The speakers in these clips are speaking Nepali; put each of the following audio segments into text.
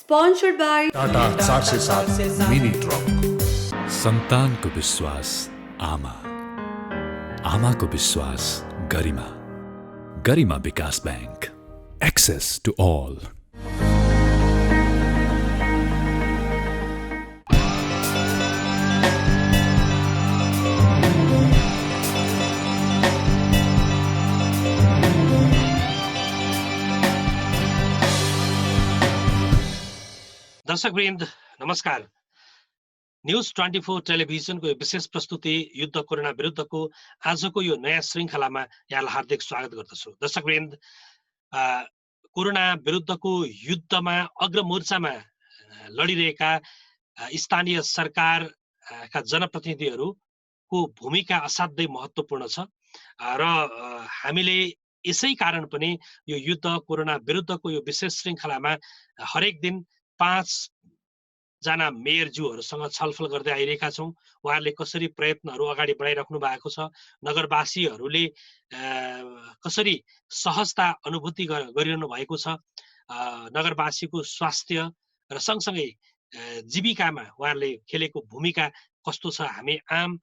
Sponsored by Tata 407 mini truck. सन्तानको विश्वास आमा, आमाको विश्वास गरिमा, गरिमा विकास बैंक, एक्सेस टु ऑल। दर्शकवृन्द नमस्कार। न्यूज 24 टेलिभिजनको यो विशेष प्रस्तुति युद्ध कोरोना विरुद्धको आजको यो नयाँ श्रृङ्खलामा यहाँलाई हार्दिक स्वागत गर्दछु। दर्शकवृन्द, कोरोना विरुद्धको युद्धमा अग्रमोर्चामा लडिरहेका स्थानीय सरकारका जनप्रतिनिधिहरूको भूमिका असाध्यै महत्त्वपूर्ण छ र हामीले यसै कारण पनि यो युद्ध कोरोना विरुद्धको यो विशेष श्रृङ्खलामा हरेक दिन 5 जना मेयरज्यूहरूसँग छलफल गर्दै आइरहेका छौँ। उहाँहरूले कसरी प्रयत्नहरू अगाडि बढाइराख्नु भएको छ, नगरवासीहरूले कसरी सहजता अनुभूति गरिरहनु भएको छ, नगरवासीको स्वास्थ्य र सँगसँगै जीविकामा उहाँहरूले खेलेको भूमिका कस्तो छ, हामी आम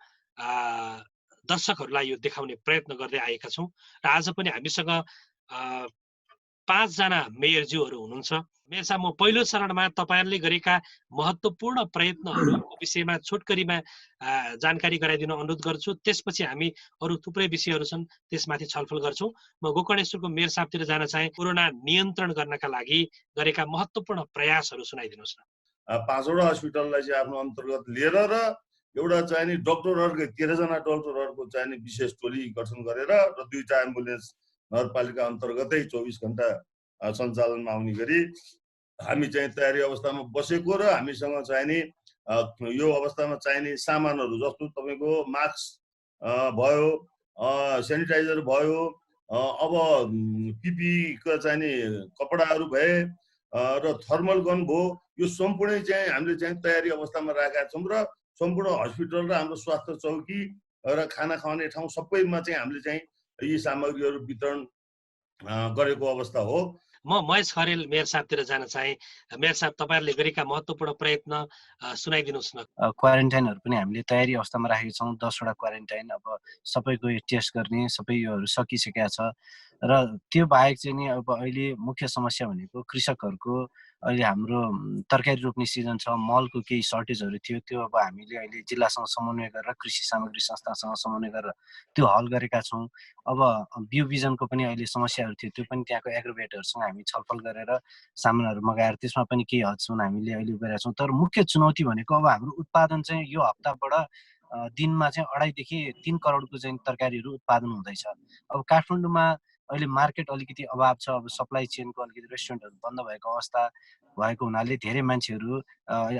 दर्शकहरूलाई यो देखाउने प्रयत्न गर्दै आएका छौँ। र आज पनि हामीसँग 5 जना मेयरज्यूहरू हुनुहुन्छ। मेयर साहब, म पहिलो चरणमा तपाईहरुले गरेका महत्त्वपूर्ण प्रयत्नहरूको विषयमा छोटकरीमा जानकारी गराइदिन अनुरोध गर्छु। त्यसपछि हामी अरू थुप्रै विषयहरू छन् त्यसमाथि छलफल गर्छौँ। म गोकर्णेश्वरको मेयर साहबतिर जान चाहे। कोरोना नियन्त्रण गर्नका लागि गरेका महत्त्वपूर्ण प्रयासहरू सुनाइदिनुहोस् न। 5वटा हस्पिटललाई चाहिँ आफ्नो अन्तर्गत लिएर र एउटा चाहिँ नि डाक्टरहरुको 13 जना डाक्टरहरुको चाहिँ नि विशेष टोली गठन गरेर र 2टा एम्बुलेन्स नगरपालिका अन्तर्गतै 24 घण्टा सञ्चालनमा आउने गरी हामी चाहिँ तयारी अवस्थामा बसेको र हामीसँग चाहिँ नि यो अवस्थामा चाहिने सामानहरू जस्तो तपाईको मास्क भयो, सेनिटाइजर भयो, अब पिपी को चाहिँ नि कपडाहरू भए र थर्मल गन भयो, यो सम्पूर्ण चाहिँ हामीले चाहिँ तयारी अवस्थामा राखेका छौं र सम्पूर्ण हस्पिटल र हाम्रो स्वास्थ्य चौकी र खाना खुवाउने ठाउँ सबैमा चाहिँ हामीले चाहिँ यी सामग्रीहरू वितरण गरेको अवस्था हो। म महेश खरेल मेयर साहबतिर जान चाहे। मेयर साहब, तपाईहरुले गरेका महत्त्वपूर्ण प्रयत्न सुनाइदिनुहोस् न। क्वारेन्टाइनहरु पनि हामीले तयारी अवस्थामा राखेका छौं। 10 वटा क्वारेन्टाइन अब सबैको टेस्ट गर्ने सबै योहरु सकिसकेका छ र त्यो बाहेक चाहिँ नि अब अहिले मुख्य समस्या भनेको कृषकहरुको अहिले हाम्रो तरकारी रोप्ने सिजन छ, मलको केही सर्टेजहरु थियो, त्यो अब हामीले अहिले जिल्लासँग समन्वय गरेर कृषि सामग्री संस्थासँग समन्वय गरेर त्यो हल गरेका छौं। अब बिउ बिजनको पनि अहिले समस्याहरु थियो, त्यो पनि त्यहाँको एग्रोभेटरसँग हामी छलफल गरेर सामानहरु मगाएर त्यसमा पनि केही हदसम्म हामीले अहिले गरेका छौं। तर मुख्य चुनौती भनेको अब हाम्रो उत्पादन चाहिँ यो हप्ताबाट दिनमा चाहिँ 2.5 देखि 3 करोडको चाहिँ तरकारीहरु उत्पादन हुँदैछ। अब काठमाडौँमा अहिले मार्केट अलिकति अभाव छ, अब सप्लाई चेनको अलिकति रेस्टुरेन्टहरु बन्द भएको अवस्था भएको हुनाले धेरै मान्छेहरु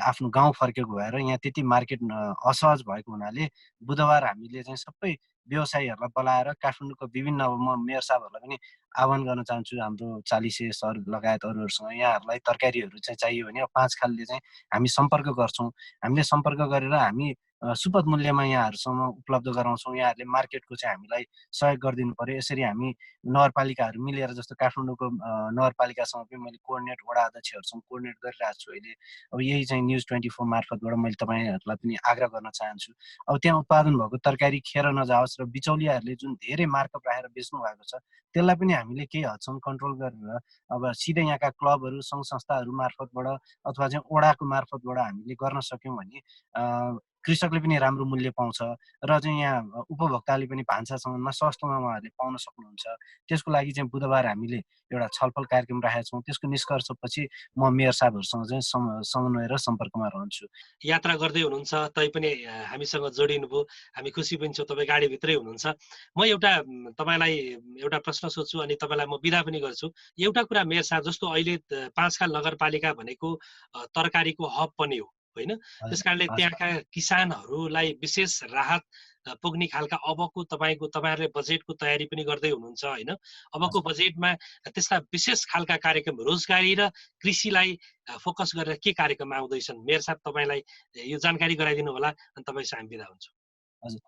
आफ्नो गाउँ फर्केको भएर यहाँ त्यति मार्केट असहज भएको हुनाले बुधबार हामीले चाहिँ सबै व्यवसायीहरुलाई बोलाएर काठमाडौँको विभिन्न अब म मेयर साहबहरुलाई पनि आह्वान गर्न चाहन्छु, हाम्रो चालिसे सर लगायत अरूहरुसँग यहाँहरुलाई तरकारीहरु चाहिँ चाहियो भने 5 खालले चाहिँ हामी सम्पर्क गर्छौं। हामीले सम्पर्क गरेर हामी सुपथ मूल्यमा यहाँहरुसँग उपलब्ध गराउँछौं। यहाँहरुले मार्केटको चाहिँ हामीलाई सहयोग गरिदिनु पर्यो। यसरी हामी नगरपालिकाहरु मिलेर, जस्तो काठमाडौँको नगरपालिकासँग पनि मैले कोअर्डिनेट वडा अध्यक्षहरुसँग कोअर्डिनेट गरिरहेको छु अहिले। अब यही चाहिँ न्यूज 24 मार्फतबाट मैले तपाईहरुलाई पनि आग्रह गर्न चाहन्छु, अब त्यहाँ उत्पादन भएको तरकारी खेर नजाओस् र बिचौलियाहरुले जुन धेरै मार्कअप राखेर बेच्नु भएको छ त्यसलाई पनि हामीले केही हदसम्म कन्ट्रोल गरेर अब सिधै यहाँका क्लबहरु संघ संस्थाहरु मार्फतबाट अथवा चाहिँ वडाको मार्फतबाट हामीले गर्न सक्यौं भने कृषकले पनि राम्रो मूल्य पाउँछ र चाहिँ यहाँ उपभोक्ताले पनि भान्सासम्ममा सस्तोमा उहाँहरूले पाउन सक्नुहुन्छ। त्यसको लागि चाहिँ बुधबार हामीले एउटा छलफल कार्यक्रम राखेका छौं। त्यसको निष्कर्षपछि म मेयर साहबहरुसँग चाहिँ समन्वय र सम्पर्कमा रहन्छु। यात्रा गर्दै हुनुहुन्छ, तैपनि हामीसँग जोडिनु भयो, हामी खुसी पनि छौं। तपाई गाडीभित्रै हुनुहुन्छ। म एउटा तपाईलाई एउटा प्रश्न सोध्छु अनि तपाईलाई म बिदा पनि गर्छु। एउटा कुरा मेयर साहब, जस्तो अहिले 5 खाल नगरपालिका भनेको तरकारीको हब पनि हो, हैन? त्यसकारणले त्यहाँका किसानहरूलाई विशेष राहत पुग्ने खालका अबको तपाईहरुले बजेटको तयारी पनि गर्दै हुनुहुन्छ, हैन? अबको बजेटमा त्यस्ता विशेष खालका कार्यक्रम, रोजगारी र कृषिलाई फोकस गरेर के कार्यक्रम आउँदैछन्? मेयर साहब, तपाईलाई यो जानकारी गराइदिनु होला अनि तपाईसँग हामी बिदा हुन्छौं। हजुर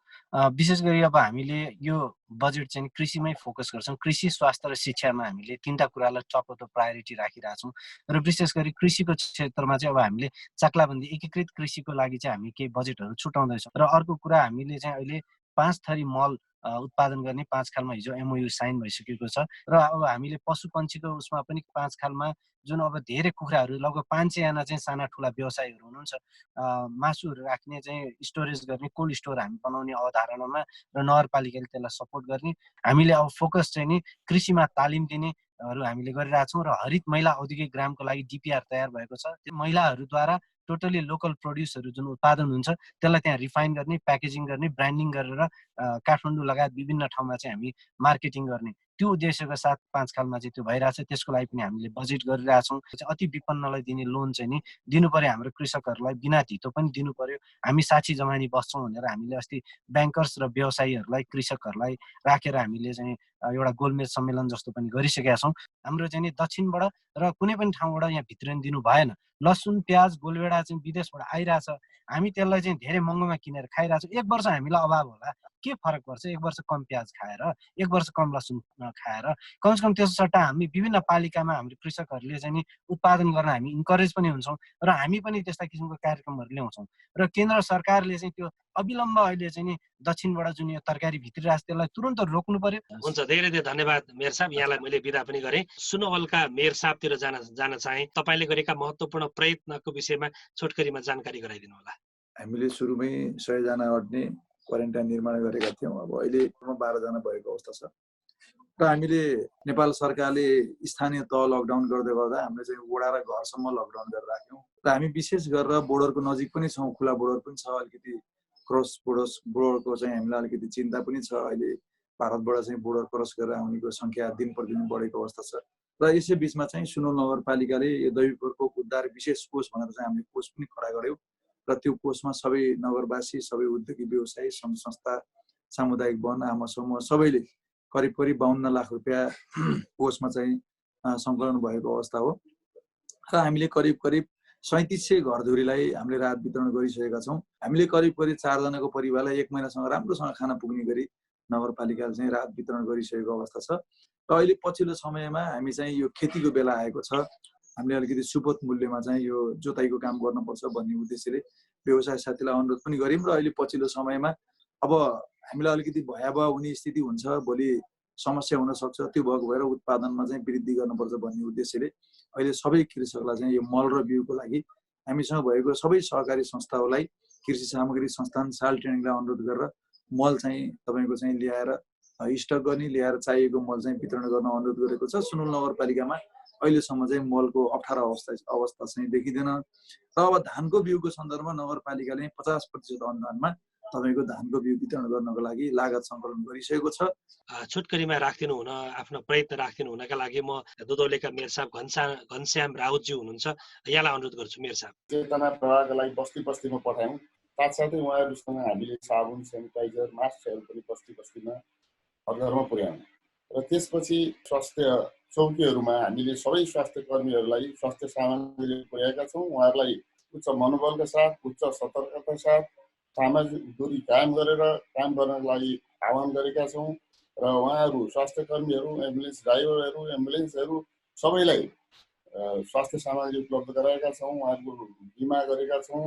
विशेष गरी अब हामीले यो बजेट चाहिँ कृषिमै फोकस गर्छौँ। कृषि, स्वास्थ्य र शिक्षामा हामीले 3टा कुरालाई टप अफ द प्रायोरिटी राखिरहेछौँ र विशेष गरी कृषिको क्षेत्रमा चाहिँ अब हामीले चाक्लाबन्दी एकीकृत कृषिको लागि चाहिँ हामी केही बजेटहरू छुटाउँदैछौँ। र अर्को कुरा हामीले चाहिँ अहिले 5 थरी मल उत्पादन गर्ने 5 खालमा हिजो MOU साइन भइसकेको छ र अब हामीले पशुपन्छीको उसमा पनि 5 खालमा जुन अब धेरै कुखुराहरू लगभग 500 जना चाहिँ साना ठुला व्यवसायीहरू हुनुहुन्छ, मासुहरू राख्ने चाहिँ स्टोरेज गर्ने कोल्ड स्टोर हामी बनाउने अवधारणामा र नगरपालिकाले त्यसलाई सपोर्ट गर्ने हामीले अब फोकस चाहिँ नि कृषिमा तालिम दिनेहरू हामीले गरिरहेछौँ र हरित महिला औद्योगिक ग्रामको लागि DPR तयार भएको छ। त्यो महिलाहरूद्वारा टोटली लोकल प्रोड्युसहरू जुन उत्पादन हुन्छ त्यसलाई त्यहाँ रिफाइन गर्ने, प्याकेजिङ गर्ने, ब्रान्डिङ गरेर काठमाडौँ लगायत विभिन्न ठाउँमा चाहिँ हामी मार्केटिङ गर्ने त्यो उद्देश्यका साथ 5 खालमा चाहिँ त्यो भइरहेछ। त्यसको लागि पनि हामीले बजेट गरिरहेछौँ। अति विपन्नलाई दिने लोन चाहिँ नि दिनु पर्यो, हाम्रो कृषकहरूलाई बिना धितो पनि दिनु पर्यो। हामी साक्षी जमानी बस्छौँ भनेर हामीले अस्ति ब्याङ्कर्स र व्यवसायीहरूलाई, कृषकहरूलाई राखेर हामीले चाहिँ एउटा गोलमेज सम्मेलन जस्तो पनि गरिसकेका छौँ। हाम्रो चाहिँ नि दक्षिणबाट र कुनै पनि ठाउँबाट यहाँ भित्रिन दिनु भएन। लसुन, प्याज, गोलभेडा चाहिँ विदेशबाट आइरहेछ, हामी त्यसलाई चाहिँ धेरै महँगोमा किनेर खाइरहेछौँ। 1 वर्ष हामीलाई अभाव होला, के फरक पर्छ? 1 वर्ष कम प्याज खाएर, 1 वर्ष कम लसुन खाएर, कमसेकम त्यसको सट्टा हामी विभिन्न पालिकामा हाम्रो कृषकहरूले चाहिँ नि उत्पादन गर्न हामी इन्करेज पनि हुन्छौँ र हामी पनि त्यस्ता किसिमको कार्यक्रमहरू ल्याउँछौँ। र केन्द्र सरकारले चाहिँ त्यो अविलम्ब अहिले चाहिँ नि दक्षिणबाट जुन यो तरकारी भित्रिरहेछ त्यसलाई तुरन्त रोक्नु पर्यो। हुन्छ, धेरै धेरै धन्यवाद मेयर साहब। यहाँलाई मैले बिदा पनि गरेँ। सुनवलका मेयर साहबतिर जान चाहे, तपाईँले गरेका महत्त्वपूर्ण प्रयत्नको विषयमा छोटकरीमा जानकारी गराइदिनु होला। हामीले सुरुमै 100 जना अट्ने क्वारेन्टाइन निर्माण गरेका थियौँ। अब अहिले 12 जना भएको अवस्था छ र हामीले नेपाल सरकारले स्थानीय तह लकडाउन गर्दै गर्दा हामीले चाहिँ वडा र घरसम्म लकडाउन गरेर राख्यौँ र हामी विशेष गरेर बोर्डरको नजिक पनि छौँ, खुला बोर्डर पनि छ, अलिकति क्रस बोर्डरको चाहिँ हामीलाई अलिकति चिन्ता पनि छ। अहिले भारतबाट चाहिँ बोर्डर क्रस गरेर आउनेको सङ्ख्या दिन प्रतिदिन बढेको अवस्था छ र यसै बिचमा चाहिँ सुनवल नगरपालिकाले यो दैवीपुरको उद्धार विशेष कोष भनेर चाहिँ हामीले कोष पनि खडा गऱ्यौँ र त्यो कोषमा सबै नगरवासी, सबै उद्योगी व्यवसायी, सङ्घ संस्था, सामुदायिक वन, आमा समूह सबैले करिब 52 लाख रुपियाँ कोषमा चाहिँ सङ्कलन भएको अवस्था हो र हामीले करिब 3700 घरधुरीलाई हामीले राहत वितरण गरिसकेका छौँ। हामीले करिब 4 जनाको परिवारलाई 1 महिनासँग राम्रोसँग खाना पुग्ने गरी नगरपालिकाले चाहिँ राहत वितरण गरिसकेको अवस्था छ र अहिले पछिल्लो समयमा हामी चाहिँ यो खेतीको बेला आएको छ, हामीले अलिकति सुपथ मूल्यमा चाहिँ यो जोताइको काम गर्नुपर्छ भन्ने उद्देश्यले व्यवसाय साथीलाई अनुरोध पनि गऱ्यौँ र अहिले पछिल्लो समयमा अब हामीलाई अलिकति भयावह हुने स्थिति हुन्छ, भोलि समस्या हुन सक्छ, त्यो भएको भएर उत्पादनमा चाहिँ वृद्धि गर्नुपर्छ भन्ने उद्देश्यले अहिले सबै कृषकलाई चाहिँ यो मल र बिउको लागि हामीसँग भएको सबै सहकारी संस्थाहरूलाई कृषि सामग्री संस्थान साल ट्रेनिङलाई अनुरोध गरेर मल चाहिँ तपाईँको चाहिँ ल्याएर स्टक गर्ने, ल्याएर चाहिएको मल चाहिँ वितरण गर्न अनुरोध गरेको छ। सुनवल नगरपालिकामा अहिलेसम्म चाहिँ मलको अप्ठ्यारो अवस्था चाहिँ देखिँदैन र अब धानको बिउको सन्दर्भमा नगरपालिकाले 50% अनुदानमा तपाईँको धानको बिउ वितरण गर्नको लागि लागत सङ्कलन गरिसकेको छ। छोटकरीमा राखिदिनु हुन, आफ्नो प्रयत्न राखिदिनु हुनका लागि म दुधौलीका मेयर साहब घनश्याम राउतजी हुनुहुन्छ, यहाँलाई अनुरोध गर्छु। मेयर साहब, चेतना प्रवाहका लागि बस्ती बस्तीमा पठायौँ। साथसाथै उहाँहरूसँग हामीले साबुन, सेनिटाइजर, मास्कहरू पनि बस्ती बस्तीमा घर घरमा पुर्यायौँ र त्यसपछि स्वास्थ्य चौकीहरूमा हामीले सबै स्वास्थ्य कर्मीहरूलाई स्वास्थ्य सामग्री पुर्याएका छौँ। उहाँहरूलाई उच्च मनोबलका साथ, उच्च सतर्कताका साथ सामाजिक दूरी कायम गरेर काम गर्नको लागि आह्वान गरेका छौँ र उहाँहरू स्वास्थ्य कर्मीहरू, एम्बुलेन्स ड्राइभरहरू, एम्बुलेन्सहरू सबैलाई स्वास्थ्य सामग्री उपलब्ध गराएका छौँ। उहाँहरूको बिमा गरेका छौँ,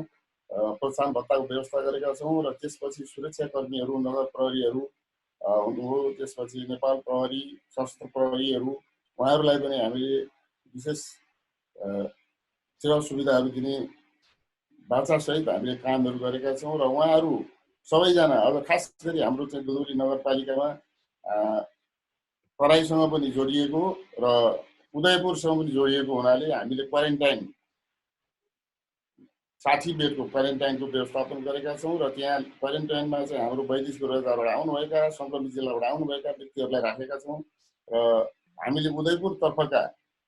प्रोत्साहन भत्ताको व्यवस्था गरेका छौँ र त्यसपछि सुरक्षाकर्मीहरू, नगर प्रहरीहरू हुनुभयो, त्यसपछि नेपाल प्रहरी, सशस्त्र प्रहरीहरू, उहाँहरूलाई पनि हामीले विशेष सेवा सुविधाहरू दिने बाचासहित हामीले कामहरू गरेका छौँ र उहाँहरू सबैजना अब खास गरी हाम्रो चाहिँ दुधौली नगरपालिकामा तराईसँग पनि जोडिएको र उदयपुरसँग पनि जोडिएको हुनाले हामीले क्वारेन्टाइन 60 बेडको क्वारेन्टाइनको व्यवस्थापन गरेका छौँ र त्यहाँ क्वारेन्टाइनमा चाहिँ हाम्रो वैदेशिक रोजगारबाट आउनुभएका, सङ्क्रमित जिल्लाबाट आउनुभएका व्यक्तिहरूलाई राखेका छौँ र हामीले उदयपुरतर्फका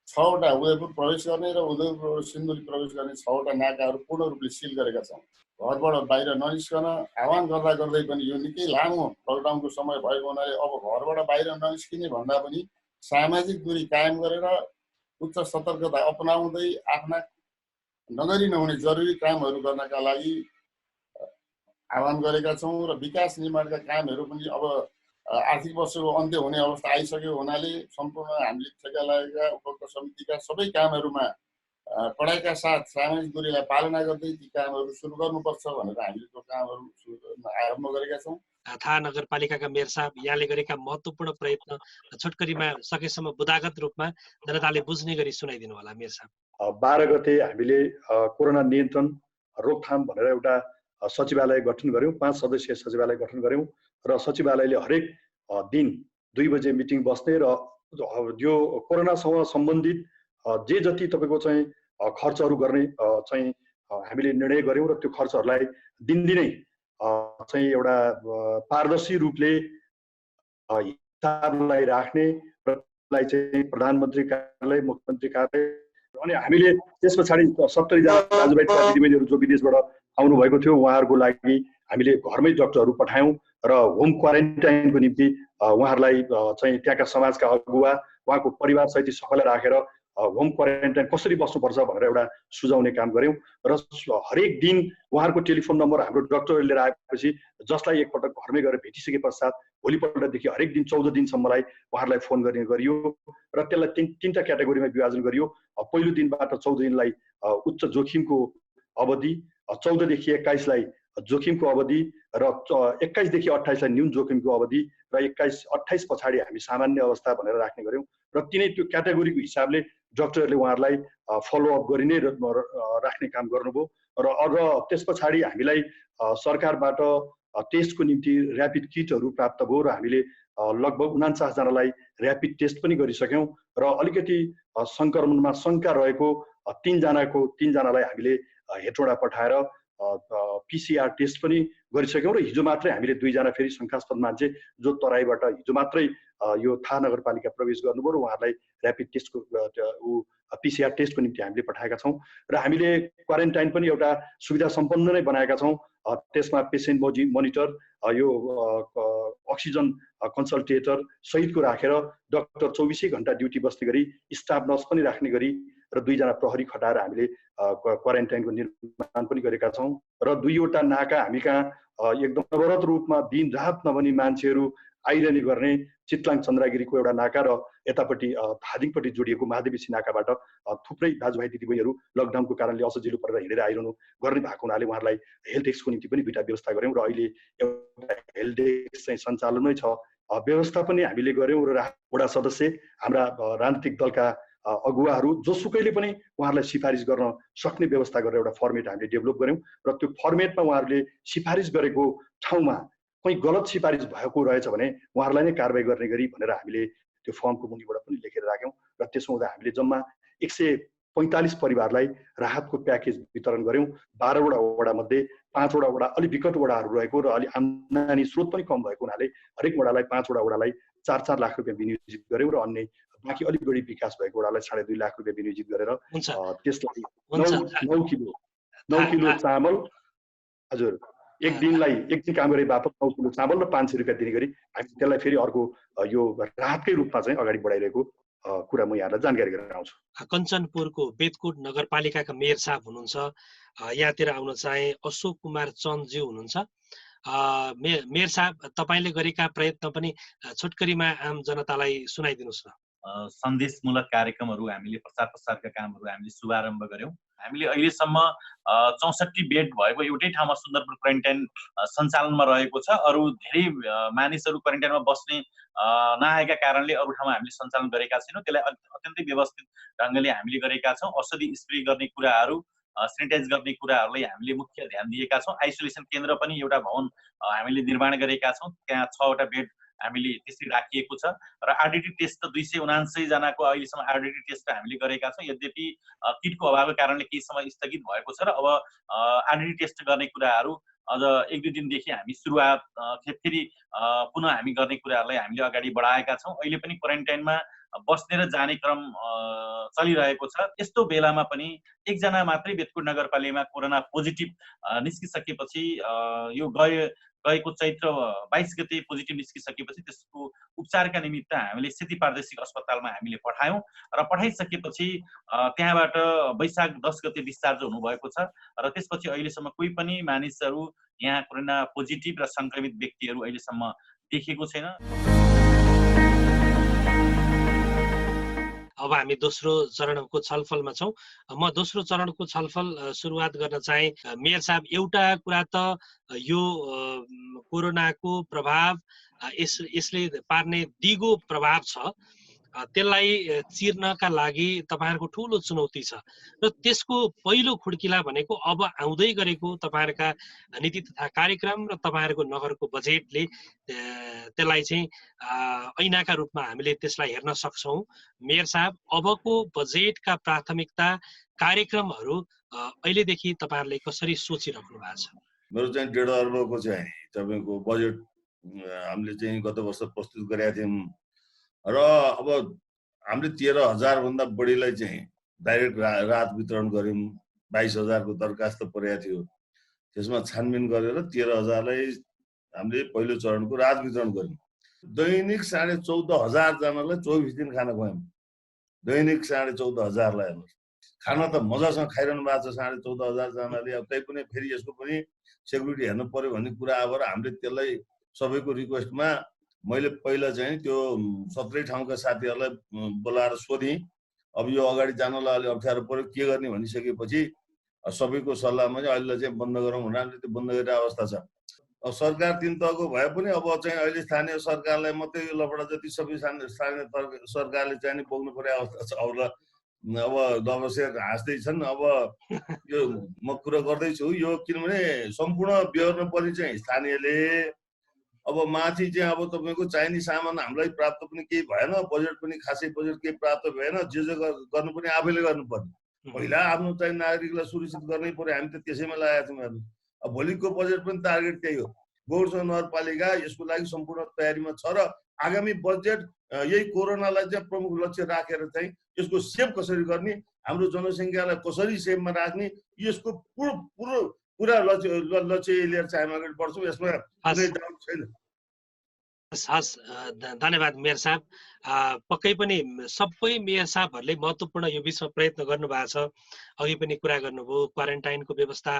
6वटा उदयपुर प्रवेश गर्ने र उदयपुर सिन्धुली प्रवेश गर्ने 6वटा नाकाहरू पूर्ण रूपले सिल गरेका छौँ। घरबाट बाहिर ननिस्कन आह्वान गर्दै पनि यो निकै लामो लकडाउनको समय भएको हुनाले अब घरबाट बाहिर ननिस्किने भन्दा पनि सामाजिक दूरी कायम गरेर उच्च सतर्कता अपनाउँदै आफ्ना नगरी नहुने जरुरी कामहरू गर्नका लागि आह्वान गरेका छौँ र विकास निर्माणका कामहरू पनि अब आर्थिक वर्षको अन्त्य हुने अवस्था आइसक्यो हुनाले सम्पूर्ण हामीले ठेका लागेका उपभोक्ता समितिका सबै कामहरूमा कडाइका साथ सामाजिक दूरीलाई पालना गर्दै ती कामहरू सुरु गर्नुपर्छ भनेर हामीले त्यो कामहरू आरम्भ गरेका छौँ। थाहा नगरपालिकाका मेयर साहब, यहाँले गरेका महत्त्वपूर्ण प्रयत्न छोटकरीमा सकेसम्म बुदागत रूपमा जनताले बुझ्ने गरी सुनाइदिनु होला मेयर साहब। 12 गते हामीले कोरोना नियन्त्रण रोकथाम भनेर एउटा सचिवालय गठन गर्यौं, 5 सदस्यीय सचिवालय गठन गर्यौं र सचिवालयले हरेक दिन 2 बजे मिटिङ बस्ने र यो कोरोनासँग सम्बन्धित जे जति तपाईको चाहिँ खर्चहरू गर्ने चाहिँ हामीले निर्णय गर्यौं र त्यो खर्चहरूलाई दिनदिनै चाहिँ एउटा पारदर्शी रूपले हिसाबलाई राख्ने र चाहिँ प्रधानमन्त्री कार्यालय, मुख्यमन्त्री कार्यालय अनि हामीले त्यस पछाडि 70 जना दाजुभाइ तथा दिदीबहिनीहरू जो विदेशबाट आउनु भएको थियो उहाँहरूको लागि हामीले घरमै डाक्टरहरू पठायौं र होम क्वारेन्टाइनको निम्ति उहाँहरूलाई चाहिँ त्यहाँका समाजका अगुवा उहाँको परिवार सहित सबैलाई राखेर होम क्वारेन्टाइन कसरी बस्नुपर्छ भनेर एउटा सुझाउने काम गर्यौं र हरेक दिन उहाँहरूको टेलिफोन नम्बर हाम्रो डाक्टरले लिएर आएपछि जसलाई एकपटक घरमै गएर भेटिसके पश्चात भोलिपल्टदेखि हरेक दिन 14 दिनसम्मलाई उहाँहरूलाई फोन गर्ने गरियो र त्यसलाई तीनटा क्याटेगोरीमा विभाजन गरियो। पहिलो दिनबाट 14 दिनलाई उच्च जोखिमको अवधि, 14 देखि 21 लाई जोखिमको अवधि र 21 देखि 28 लाई न्यून जोखिमको अवधि र 21-28 पछाडि हामी सामान्य अवस्था भनेर राख्ने गर्यौं र तिनै त्यो क्याटेगोरीको हिसाबले डाक्टरहरूले उहाँहरूलाई फलोअप गरिने राख्ने काम गर्नुभयो र त्यस पछाडि हामीलाई सरकारबाट टेस्टको निम्ति र्यापिड किटहरू प्राप्त भयो र हामीले लगभग 49 जनालाई र्यापिड टेस्ट पनि गरिसक्यौं र अलिकति संक्रमणमा शंका रहेको 3 जनालाई हामीले हेटौडा पठाएर पीसीआर टेस्ट पनि गरिसक्यौं र हिजो मात्रै हामीले 2 जना फेरि शंकास्पद मान्छे जो तराईबाट हिजो मात्रै यो थाहा नगरपालिका प्रवेश गर्नुभयो र उहाँहरूलाई र्यापिड टेस्टको पीसीआर टेस्टको निम्ति हामीले पठाएका छौं र हामीले क्वारेन्टाइन पनि एउटा सुविधा सम्पन्न नै बनाएका छौं। त्यसमा पेसेन्ट मोनिटर, यो अक्सिजन कन्सल्टेटर सहितको राखेर डाक्टर 24 घण्टा ड्युटी बस्ने गरी स्टाफ नर्स पनि राख्ने गरी र 2 जना प्रहरी खटाएर हामीले क्वारेन्टाइनको निर्माण पनि गरेका छौं र 2 वटा नाका हामी कहाँ एकदम अवरत रूपमा दिन रात नभनी मान्छेहरू आइरहने गर्ने चितलाङ चन्द्रगिरीको एउटा नाका र यतापट्टि धादिङपट्टि जोडिएको महादेवी नाकाबाट थुप्रै दाजुभाइ दिदीबहिनीहरू लकडाउनको कारणले असजिलो परेर हिँडेर आइरहनु गर्ने भएको हुनाले उहाँहरूलाई हेल्थ डेस्कको निम्ति पनि दुईटा व्यवस्था गर्यौं र अहिले एउटा हेल्थ डेस्क चाहिँ सञ्चालनमै छ। व्यवस्था पनि हामीले गर्यौं र वडा सदस्य हाम्रा राजनीतिक दलका अगुवाहरू जोसुकैले पनि उहाँहरूलाई सिफारिस गर्न सक्ने व्यवस्था गरेर एउटा फर्मेट हामीले डेभलप गर्यौं र त्यो फर्मेटमा उहाँहरूले सिफारिस गरेको ठाउँमा कहीं गलत सिफारिस भएको रहेछ भने उहाँहरूलाई नै कारबाही गर्ने गरी भनेर हामीले त्यो फर्मको मुनिबाट पनि लेखेर राख्यौं र त्यसो हुँदा हामीले जम्मा 145 परिवारलाई राहतको प्याकेज वितरण गर्यौं। 12 वटा वडा मध्ये 5 वटा वडा अलि विकट वडाहरू रहेको र अलि आम्दानी स्रोत पनि कम भएको हुनाले हरेक वडालाई 5 वटा वडालाई 4-4 लाख रुपैयाँ विनियोजित गर्यौं र अन्य बाँकी अलिक बढी विकास भएको वडालाई 2.5 लाख रुपैयाँ विनियोजित गरेर त्यसलाई 9 किलो चामल, हजुर एक दिन काम गरे बापत 9 किलो चामल र 500 रुपैयाँ दिने गरी हामी त्यसलाई फेरि अर्को यो राहतकै रूपमा चाहिँ अगाडि बढाइरहेको कुरा म यहाँलाई जानकारी गराउँछु। कञ्चनपुरको बेतकोट नगरपालिकाका मेयर साहब हुनुहुन्छ, यहाँतिर आउन चाहे अशोक कुमार चन्दज्यू हुनुहुन्छ। मेयर साहब, तपाईले गरेका प्रयत्न पनि छोटकरीमा आम जनतालाई सुनाइदिनुस् न। सन्देशमूलक कार्यक्रमहरू हामीले प्रचारका कामहरू हामीले शुभारम्भ गर्यौं। हामीले अहिलेसम्म 64 बेड भएको एउटै ठाउँमा सुन्दरपुर क्वारेन्टाइन सञ्चालनमा रहेको छ। अरू धेरै मानिसहरू क्वारेन्टाइनमा बस्ने नआएका कारणले अरू ठाउँमा हामीले सञ्चालन गरेका छैनौँ। त्यसलाई अत्यन्तै व्यवस्थित ढङ्गले हामीले गरेका छौँ। औषधि स्प्रे गर्ने कुराहरू, सेनिटाइज गर्ने कुराहरूलाई हामीले मुख्य ध्यान दिएका छौँ। आइसोलेसन केन्द्र पनि एउटा भवन हामीले निर्माण गरेका छौँ, त्यहाँ 6 वटा बेड हामीले त्यसरी राखिएको छ र आरडिटी टेस्ट त 279 जनाको अहिलेसम्म आरडिटी टेस्ट हामीले गरेका छौँ। यद्यपि किटको अभावको कारणले केही समय स्थगित भएको छ र अब आरडिटी टेस्ट गर्ने कुराहरू अझ 1-2 दिनदेखि हामी सुरुवात फेरि पुनः हामी गर्ने कुराहरूलाई हामीले अगाडि बढाएका छौँ। अहिले पनि क्वारेन्टाइनमा बस्ने र जाने क्रम चलिरहेको छ। यस्तो बेलामा पनि एकजना मात्रै बेतकोट नगरपालिकामा कोरोना पोजिटिभ निस्किसकेपछि यो गएको चैत्र 22 गते पोजिटिभ निस्किसकेपछि त्यसको उपचारका निमित्त हामीले सेती प्रादेशिक अस्पतालमा हामीले पठायौँ र पठाइसकेपछि त्यहाँबाट वैशाख 10 गते डिस्चार्ज हुनुभएको छ र त्यसपछि अहिलेसम्म कोही पनि मानिसहरू यहाँ कोरोना पोजिटिभ र संक्रमित व्यक्तिहरू अहिलेसम्म देखेको छैन। अब हामी दोस्रो चरणको छलफलमा छौँ। म दोस्रो चरणको छलफल सुरुवात गर्न चाहे। मेयर साहब, एउटा कुरा त यो कोरोनाको प्रभाव यसले पार्ने दिगो प्रभाव छ, त्यसलाई चिर्नका लागि तपाईहरुको ठूलो चुनौती छ र त्यसको पहिलो खुड्किला भनेको अब आउँदै गरेको तपाईहरुका नीति तथा कार्यक्रम र तपाईहरुको नगरको बजेटले त्यसलाई चाहिँ ऐनाका रूपमा हामीले त्यसलाई हेर्न सक्छौं। मेयर साहब, अबको बजेटका प्राथमिकता कार्यक्रमहरू अहिलेदेखि तपाईहरुले कसरी सोचिराख्नु भएको छ? मेरो चाहिँ 1.5 अर्बको चाहिँ तपाईको बजेट हामीले चाहिँ गत वर्ष प्रस्तुत गरेका थियौं र अब हामीले 13,000 भन्दा बढीलाई चाहिँ डाइरेक्ट राहत वितरण गर्यौं। 22,000 को दरखास्त परेको थियो, त्यसमा छानबिन गरेर 13,000लाई हामीले पहिलो चरणको राहत वितरण गर्यौं। दैनिक 14,500 जनालाई 24 दिन खाना खुवायौं। दैनिक 14,500लाई खाना त मजासँग खाइरहनु भएको छ 14,500 जनाले। अब तै पनि फेरि यसको पनि सेक्युरिटी हेर्नु पर्यो भन्ने कुरा आएर हामीले त्यसलाई सबैको रिक्वेस्टमा मैले पहिला चाहिँ त्यो 17 ठाउँका साथीहरूलाई बोलाएर सोधेँ। अब यो अगाडि जानलाई अलि अप्ठ्यारो पर्यो, के गर्ने भनिसकेपछि सबैको सल्लाहमा चाहिँ अहिले चाहिँ बन्द गरौँ भनेर त्यो बन्द गरेको अवस्था छ। अब सरकार 3 तहको भए पनि अब चाहिँ अहिले स्थानीय सरकारलाई मात्रै यो लफडा जति सबै स्थानीय सरकारले चाहिँ नि बोक्नु पर्ने अवस्था छ। अब दबसेर हाँस्दै छन्। अब यो म कुरा गर्दैछु यो किनभने सम्पूर्ण बेहोर्नु पर्ने चाहिँ स्थानीयले। अब माथि चाहिँ अब तपाईको चाहिने सामान हामीलाई प्राप्त पनि केही भएन, बजेट पनि खासै बजेट केही प्राप्त भएन। जे गर्नु पनि आफैले गर्नुपर्ने। पहिला आफ्नो चाहिँ नागरिकलाई सुरक्षित गर्नै पर्यो, हामी त त्यसैमा लागेका छौँ। अब भोलिको बजेट पनि टार्गेट त्यही हो। गौरसभा नगरपालिका यसको लागि सम्पूर्ण तयारीमा छ र आगामी बजेट यही कोरोनालाई चाहिँ प्रमुख लक्ष्य राखेर चाहिँ यसको सेभ कसरी गर्ने, हाम्रो जनसङ्ख्यालाई कसरी सेभमा राख्ने, यसको पुरा लक्ष्य लिएर चाहिँ हामी अगाडि बढ्छौँ। यसमा कुनै डाउट छैन। हस्, धन्यवाद मेयर साहब। पक्कै पनि सबै मेयर साहबहरूले महत्त्वपूर्ण यो विषयमा प्रयत्न गर्नुभएको छ। अघि पनि कुरा गर्नुभयो, क्वारेन्टाइनको व्यवस्था,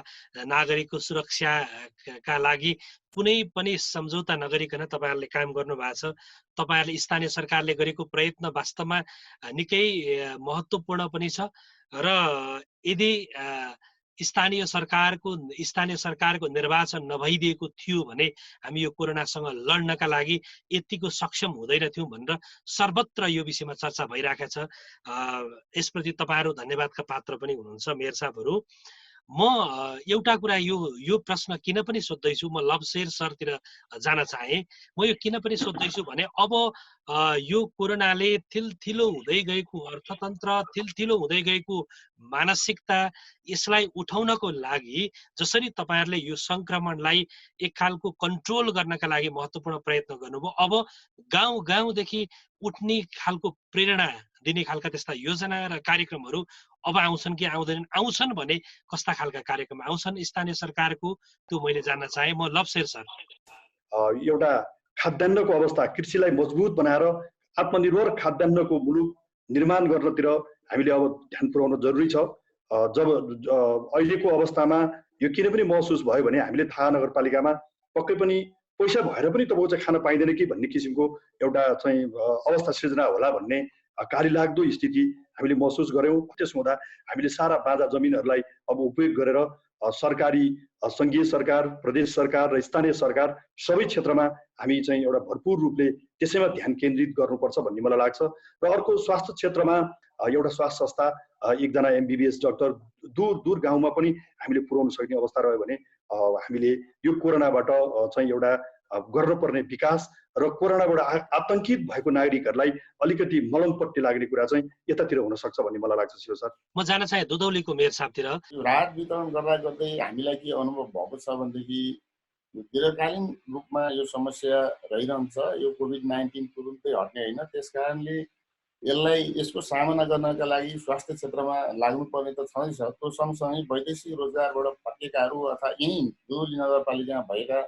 नागरिकको सुरक्षाका लागि कुनै पनि सम्झौता नगरिकन तपाईहरुले काम गर्नुभएको छ। तपाईहरुले स्थानीय सरकारले गरेको प्रयत्न वास्तवमा निकै महत्त्वपूर्ण पनि छ र यदि स्थानीय सरकारको निर्वाचन नभइदिएको थियो भने हामी यो कोरोनासँग लड्नका लागि यतिको सक्षम हुँदैनथ्यौं भनेर सर्वत्र यो विषयमा चर्चा भइरहेको छ। यसप्रति तपाईहरु धन्यवादका पात्र पनि हुनुहुन्छ मेयर साहबहरु। म एउटा कुरा यो प्रश्न किन पनि सोध्दैछु, म लभशेर सरतिर जान चाहे। म यो किन पनि सोध्दैछु भने अब यो कोरोनाले थिलथिलो हुँदै गएको अर्थतन्त्र, थिलथिलो हुँदै गएको मानसिकता, यसलाई उठाउनको लागि जसरी तपाईहरुले यो संक्रमणलाई एक खालको कन्ट्रोल गर्नका लागि महत्त्वपूर्ण प्रयत्न गर्नुभयो, अब गाउँदेखि उठ्ने खालको प्रेरणा दिने खालका त्यस्ता योजना र कार्यक्रमहरू अब आउँछन् कि आउँदैनन्? आउँछन् भने कस्ता खालका कार्यक्रम आउँछन् स्थानीय सरकारको, त्यो मैले जान्न चाहे। म लभशेर सर। एउटा खाद्यान्नको अवस्था, कृषिलाई मजबुत बनाएर आत्मनिर्भर खाद्यान्नको मुलुक निर्माण गर्नतिर हामीले अब ध्यान पुर्याउन जरुरी छ। जब अहिलेको अवस्थामा यो किन पनि महसुस भयो भने हामीले थाहा नगरपालिकामा पक्कै पनि पैसा भएर पनि तपाईँको चाहिँ खान पाइँदैन कि भन्ने किसिमको एउटा चाहिँ अवस्था सृजना होला भन्ने कालीलाग्दो स्थिति हामीले महसुस गर्यौं। त्यसो हुँदा हामीले सारा बाजा जमिनहरूलाई अब उपयोग गरेर सरकारी, संघीय सरकार, प्रदेश सरकार र स्थानीय सरकार सबै क्षेत्रमा हामी चाहिँ एउटा भरपूर रूपले त्यसैमा ध्यान केन्द्रित गर्नुपर्छ भन्ने मलाई लाग्छ। र अर्को स्वास्थ्य क्षेत्रमा एउटा स्वास्थ्य संस्था, एकजना MBBS डाक्टर दूर गाउँमा पनि हामीले पुर्याउन सक्ने अवस्था रह्यो भने हामीले यो कोरोनाबाट चाहिँ एउटा गर्नुपर्ने विकास र कोरोनाबाट आतंकित भएको नागरिकहरूलाई अलिकति मलमपट्टि लाग्ने कुरा चाहिँ यतातिर हुन सक्छ भन्ने मलाई लाग्छ शिव सर। म जान चाहे दुधौलीको मेयर साहबतिर। राहत वितरण गर्दै हामीलाई के अनुभव भएको छ भनेदेखि दीर्घकालीन रूपमा यो समस्या रहिरहन्छ। यो कोभिड-19 तुरुन्तै हट्ने होइन। त्यसकारणले यसको सामना गर्नका लागि स्वास्थ्य क्षेत्रमा लाग्नुपर्ने त छँदैछ। त्यो सँगसँगै वैदेशिक रोजगारबाट फर्केकाहरू अथवा यही दुधौली नगरपालिकामा भएका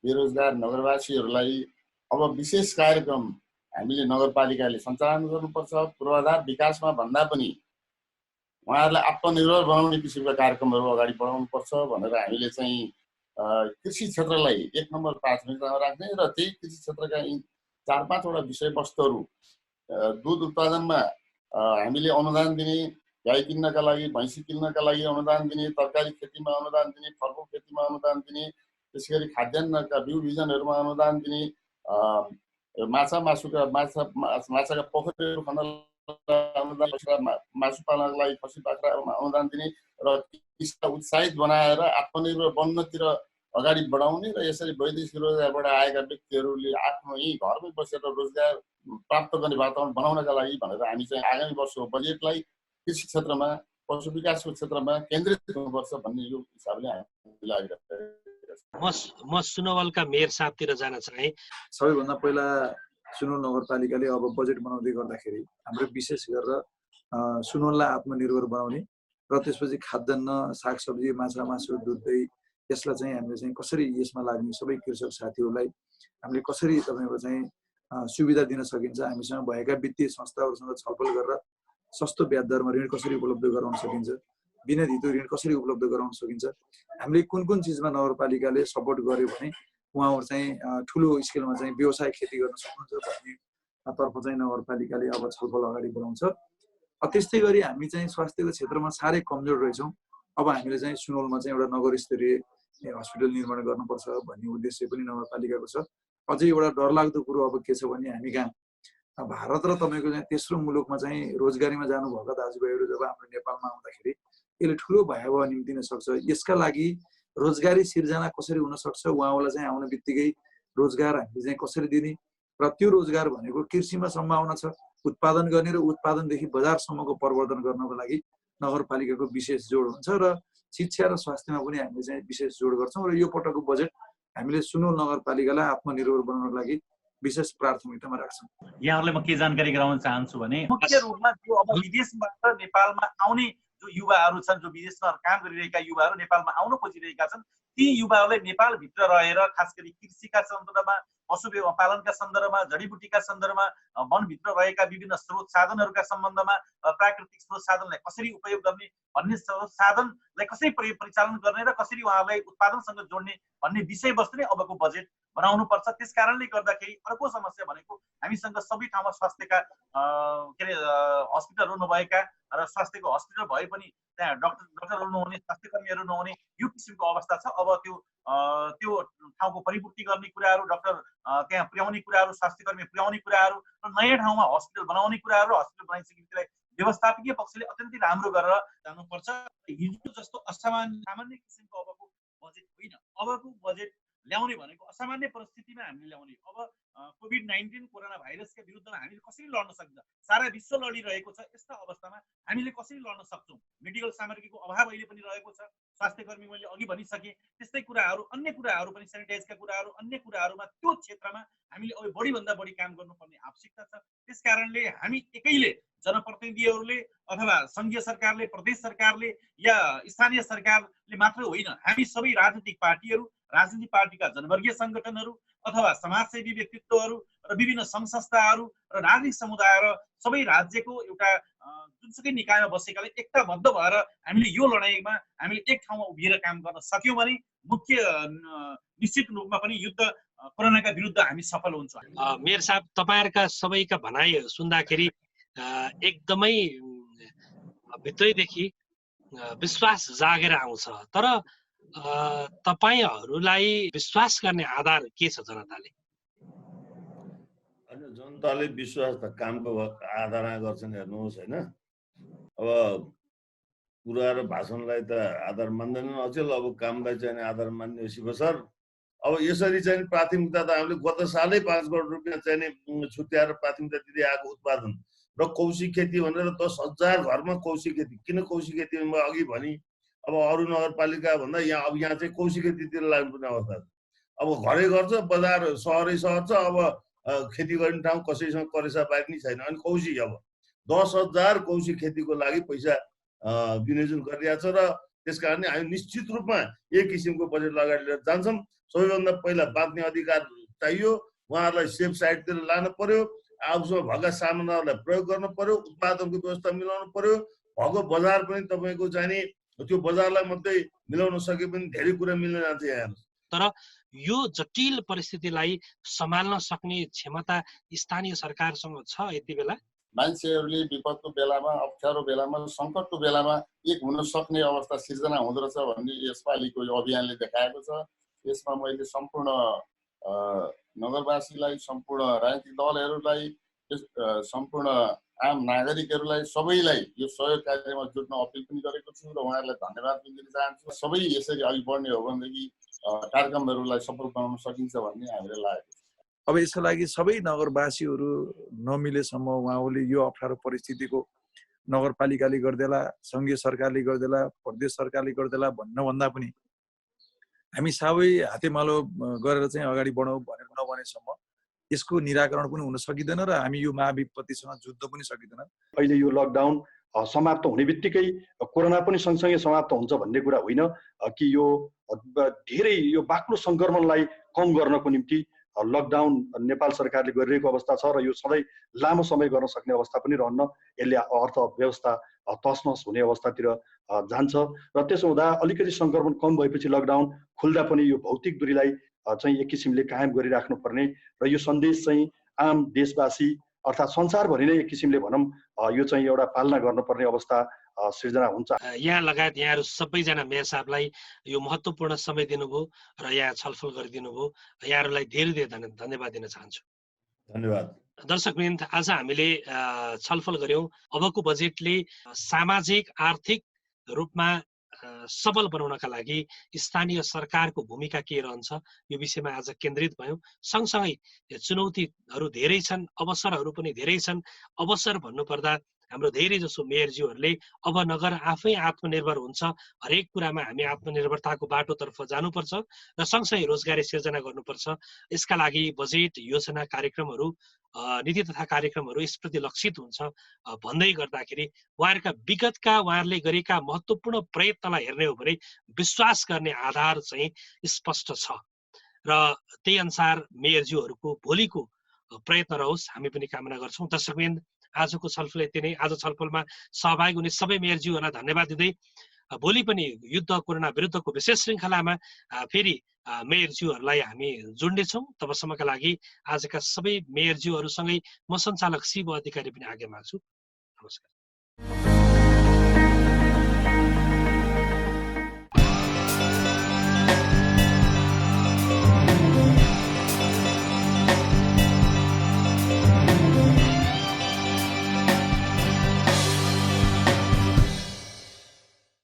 बेरोजगार नगरवासीहरूलाई अब विशेष कार्यक्रम हामीले नगरपालिकाले सञ्चालन गर्नुपर्छ। पूर्वाधार विकासमा भन्दा पनि उहाँहरूलाई आत्मनिर्भर बनाउने किसिमका कार्यक्रमहरू अगाडि बढाउनुपर्छ भनेर हामीले चाहिँ कृषि क्षेत्रलाई 1 नम्बर प्राथमिकतामा राख्ने र त्यही कृषि क्षेत्रका 4-5 वटा विषयवस्तुहरू दुध उत्पादनमा हामीले अनुदान दिने, गाई किन्नका लागि, भैँसी किन्नका लागि अनुदान दिने, तरकारी खेतीमा अनुदान दिने, फलफुल खेतीमा अनुदान दिने, त्यसैगरी खाद्यान्नका बिउ बिजनहरूमा अनुदान दिने, माछाका पोखरीहरू खन्न अनुदान, मासु पालनको लागि खसी बाख्रामा अनुदान दिने र त्यसलाई उत्साहित बनाएर आत्मनिर्भर बन्नतिर अगाडि बढाउने र यसरी वैदेशिक रोजगारबाट आएका व्यक्तिहरूले आफ्नो यहीँ घरमै बसेर रोजगार प्राप्त गर्ने वातावरण बनाउनका लागि भनेर हामी चाहिँ आगामी वर्षको बजेटलाई कृषि क्षेत्रमा, पशु विकासको क्षेत्रमा केन्द्रित गर्नुपर्छ भन्ने यो हिसाबले हामी लागिरहेका छौँ। म सुनवलका मेयर साहबतिर जान चाहे। सबैभन्दा पहिला सुनवल नगरपालिकाले अब बजेट बनाउँदै गर्दाखेरि हाम्रो विशेष गरेर सुनवललाई आत्मनिर्भर बनाउने र त्यसपछि खाद्यान्न, सागसब्जी, माछा मासु, दुध दही यसलाई चाहिँ हामीले चाहिँ कसरी यसमा लाग्ने सबै कृषक साथीहरूलाई हामीले कसरी तपाईँको चाहिँ सुविधा दिन सकिन्छ, हामीसँग भएका वित्तीय संस्थाहरूसँग छलफल गरेर सस्तो ब्याज दरमा ऋण कसरी उपलब्ध गराउन सकिन्छ, बिना धितो ऋण कसरी उपलब्ध गराउन सकिन्छ, हामीले कुन कुन चिजमा नगरपालिकाले सपोर्ट गर्यो भने उहाँहरू चाहिँ ठुलो स्केलमा चाहिँ व्यवसाय खेती गर्न सक्नुहुन्छ भन्ने तर्फ चाहिँ नगरपालिकाले अब छलफल अगाडि बढाउँछ। त्यस्तै गरी हामी चाहिँ स्वास्थ्यको क्षेत्रमा साह्रै कमजोर रहेछौँ। अब हामीले चाहिँ सुनवलमा चाहिँ एउटा नगर स्तरीय हस्पिटल निर्माण गर्नुपर्छ भन्ने उद्देश्य पनि नगरपालिकाको छ। अझै एउटा डरलाग्दो कुरो अब के छ भने हामी कहाँ भारत र तपाईँको चाहिँ तेस्रो मुलुकमा चाहिँ रोजगारीमा जानुभएका दाजुभाइहरू जब हाम्रो नेपालमा आउँदाखेरि यसले ठुलो भयावह निम्तिन सक्छ। यसका लागि रोजगारी सिर्जना कसरी हुन सक्छ, उहाँहरूलाई चाहिँ आउने बित्तिकै रोजगार हामीले चाहिँ कसरी दिने र त्यो रोजगार भनेको कृषिमा सम्भावना छ, उत्पादन गर्ने र उत्पादनदेखि बजारसम्मको परिवर्तन गर्नको लागि नगरपालिकाको विशेष जोड हुन्छ र शिक्षा र स्वास्थ्यमा पनि हामीले चाहिँ विशेष जोड गर्छौँ र यो पटकको बजेट हामीले सुनवल नगरपालिकालाई आत्मनिर्भर बनाउनको लागि विशेष प्राथमिकतामा राख्छौँ। यहाँहरूलाई म के जानकारी गराउन चाहन्छु भने मुख्य रूपमा जो अब विदेशबाट नेपालमा आउने जो युवाहरू छन्, जो विदेशमा काम गरिरहेका युवाहरू नेपालमा आउन खोजिरहेका छन्, ती युवाहरूले नेपालभित्र रहेर खास गरी कृषिका सन्दर्भमा, पशु पालनका सन्दर्भमा, जडीबुटीका सन्दर्भमा, वनभित्र रहेका विभिन्न स्रोत साधनहरूका सम्बन्धमा, प्राकृतिक स्रोत साधनलाई कसरी उपयोग गर्ने भन्ने स्रोत साधनलाई कसरी परिचालन गर्ने र कसरी उहाँहरूलाई उत्पादनसँग जोड्ने भन्ने विषयवस्तु नै अबको बजेट बनाउनु पर्छ। त्यस कारणले गर्दाखेरि अर्को समस्या भनेको हामीसँग सबै ठाउँमा स्वास्थ्यका के अरे हस्पिटलहरू नभएका र स्वास्थ्यको हस्पिटल भए पनि त्यहाँ डाक्टरहरू नहुने, स्वास्थ्यकर्मीहरू नहुने यो किसिमको अवस्था छ। अब त्यो ठाउँको परिपूर्ति गर्ने कुराहरू, डाक्टर त्यहाँ पुर्याउने कुराहरू, स्वास्थ्यकर्मी पुर्याउने कुराहरू र नयाँ ठाउँमा हस्पिटल बनाउने कुराहरू, हस्पिटल बनाइसकेपछि व्यवस्थापकीय पक्षले अत्यन्तै राम्रो गरेर जानुपर्छ। हिजो जस्तो सामान्य किसिमको अबको बजेट होइन। अबको बजेट ल्याउने भनेको असामान्य परिस्थितिमा हामीले ल्याउने। अब कोभिड-19 कोरोना भाइरसका विरुद्धमा हामीले कसरी लड्न सकिन्छ, सारा विश्व लडिरहेको छ। यस्ता अवस्थामा हामीले कसरी लड्न सक्छौँ? मेडिकल सामग्रीको अभाव अहिले पनि रहेको छ। स्वास्थ्यकर्मी मैले अघि भनिसकेँ। त्यस्तै कुराहरू, अन्य कुराहरू पनि, सेनिटाइजका कुराहरू, अन्य कुराहरूमा त्यो क्षेत्रमा हामीले अब बढीभन्दा बढी काम गर्नुपर्ने आवश्यकता छ। त्यस कारणले हामी एकैले, जनप्रतिनिधिहरूले अथवा सङ्घीय सरकारले, प्रदेश सरकारले या स्थानीय सरकारले मात्र होइन, हामी सबै राजनीतिक पार्टीहरू, राजनीतिक पार्टीका जनवर्गीय सङ्गठनहरू अथवा समाजसेवी व्यक्तित्वहरू र विभिन्न सङ्घ संस्थाहरू र राजनीतिक समुदाय र सबै राज्यको एउटा जुनसुकै निकायमा बसेकाले एकताबद्ध भएर हामीले यो लडाइँमा हामीले एक ठाउँमा उभिएर काम गर्न सक्यौँ भने निश्चित रूपमा पनि युद्ध कोरोनाका विरुद्ध हामी सफल हुन्छौँ। मेयर साहब, तपाईँहरूका सबैका भनाइ सुन्दाखेरि एकदमै भित्रैदेखि विश्वास जागेर आउँछ। तर तपाईहरूलाई विश्वास गर्ने आधार के छ जनताले? जनताले विश्वास त कामको आधारमा गर्छन्। हेर्नुहोस् होइन, अब कुरा र भाषणलाई त आधार मान्दैनन् अचेल, अब कामलाई चाहिँ आधार मान्ने बसर। अब यसरी चाहिँ प्राथमिकता त हामीले गत सालै 5 करोड रुपियाँ चाहिँ छुट्याएर प्राथमिकता दिँदै आएको उत्पादन र कौशी खेती भनेर 10,000 घरमा कौशी खेती। किन कौशी खेती अघि भनी अब अरू नगरपालिका भन्दा यहाँ चाहिँ कौशी खेतीतिर लाग्नुपर्ने अवस्था छ। अब घरै गर्छ, बजार सहरै सहर छ, अब खेती गर्ने ठाउँ कसैसँग करेसा बारी नै छैन। अनि कौशी अब 10,000 कौशी खेतीको लागि पैसा विनियोजन गरिरहेको छ र त्यस कारणले हामी निश्चित रूपमा एक किसिमको बजेटलाई अगाडि लिएर जान्छौँ। सबैभन्दा पहिला बाँच्ने अधिकार चाहियो, उहाँहरूलाई सेफ साइडतिर लानु पर्यो, आफूसँग भएका सामानहरूलाई प्रयोग गर्नु पर्यो, उत्पादनको व्यवस्था मिलाउनु पर्यो, भएको बजार पनि तपाईँको चाहिने त्यो बजारलाई मात्रै मिलाउन सके पनि धेरै कुरा मिल्न जान्छ यहाँ। तर यो जटिल परिस्थितिलाई सम्हाल्न सक्ने क्षमता स्थानीय सरकारसँग छ यति बेला? मान्छेहरूले विपदको बेलामा, अप्ठ्यारो बेलामा, सङ्कटको बेलामा एक हुन सक्ने अवस्था सिर्जना हुँदो रहेछ भन्ने यसपालिको यो अभियानले देखाएको छ। यसमा मैले सम्पूर्ण नगरवासीलाई, सम्पूर्ण राजनीतिक दलहरूलाई, सम्पूर्ण आम नागरिकहरूलाई, सबैलाई यो सहयोग कार्यमा जुट्न अपिल पनि गरेको छु र उहाँहरूलाई धन्यवाद पनि दिन चाहन्छु। सबै यसरी अघि बढ्ने हो भनेदेखि कार्यक्रमहरूलाई सफल बनाउन सकिन्छ भन्ने हामीलाई लागेको छ। अब यसको लागि सबै नगरवासीहरू नमिलेसम्म उहाँहरूले यो अप्ठ्यारो परिस्थितिको नगरपालिकाले गर्देला, सङ्घीय सरकारले गर्देला, प्रदेश सरकारले गर्देला भन्नुभन्दा पनि हामी सबै हातेमालो गरेर चाहिँ अगाडि बढौँ भनेर नभनेसम्म यसको निराकरण पनि हुन सकिँदैन र हामी यो महाविपत्तिसँग जुझ्न पनि सकिँदैन। अहिले यो लकडाउन समाप्त हुने बित्तिकै कोरोना पनि सँगसँगै समाप्त हुन्छ भन्ने कुरा होइन कि यो धेरै यो बाक्लो सङ्क्रमणलाई कम गर्नको निम्ति लकडाउन नेपाल सरकारले गरिरहेको अवस्था छ र यो सधैँ लामो समय गर्न सक्ने अवस्था पनि रहन्न। यसले अर्थव्यवस्था तसनस हुने अवस्थातिर जान्छ र त्यसो हुँदा अलिकति सङ्क्रमण कम भएपछि लकडाउन खुल्दा पनि यो भौतिक दूरीलाई चाहिँ एक किसिमले कायम गरिराख्नु पर्ने र यो सन्देश चाहिँ आम देशवासी अर्थात् संसारभरि नै एक किसिमले भनौँ यो चाहिँ एउटा पालना गर्नुपर्ने अवस्था सिर्जना हुन्छ। यहाँ लगायत यहाँहरू सबैजना मेयर साहबलाई यो महत्त्वपूर्ण समय दिनुभयो र यहाँ छलफल गरिदिनु भयो, यहाँहरूलाई धेरै धेरै धन्यवाद दिन चाहन्छु। धन्यवाद। दर्शकवृन्द, आज हामीले छलफल गर्यौं अबको बजेटले सामाजिक आर्थिक रूपमा सबल बनाउनका लागि स्थानीय सरकारको भूमिका के रहन्छ यो विषयमा आज केन्द्रित भयौं। सँगसँगै चुनौतीहरू धेरै छन्, अवसरहरू पनि धेरै छन्। अवसर भन्नुपर्दा हाम्रो धेरै जसो मेयरज्यूहरूले अब नगर आफै आत्मनिर्भर हुन्छ, हरेक कुरामा हामी आत्मनिर्भरताको बाटोतर्फ जानुपर्छ र सँगसँगै रोजगारी सिर्जना गर्नुपर्छ। यसका लागि बजेट योजना कार्यक्रमहरू नीति तथा कार्यक्रमहरू यसप्रति लक्षित हुन्छ भन्दै गर्दाखेरि उहाँहरूका विगतका उहाँहरूले गरेका महत्त्वपूर्ण प्रयत्नलाई हेर्ने हो भने विश्वास गर्ने आधार चाहिँ स्पष्ट छ र त्यही अनुसार मेयरज्यूहरूको भोलिको प्रयत्न रहोस् हामी पनि कामना गर्छौँ। दर्शकवृन्द, आजको छलफल यति नै। आज छलफलमा सहभागी हुने सबै मेयरज्यूहरूलाई धन्यवाद दिँदै भोलि पनि युद्ध कोरोना विरुद्धको विशेष श्रृङ्खलामा फेरि मेयरज्यूहरूलाई हामी जोड्नेछौँ। तबसम्मका लागि आजका सबै मेयरज्यूहरूसँगै म सञ्चालक शिव अधिकारी पनि आज्ञा माग्छु। नमस्कार।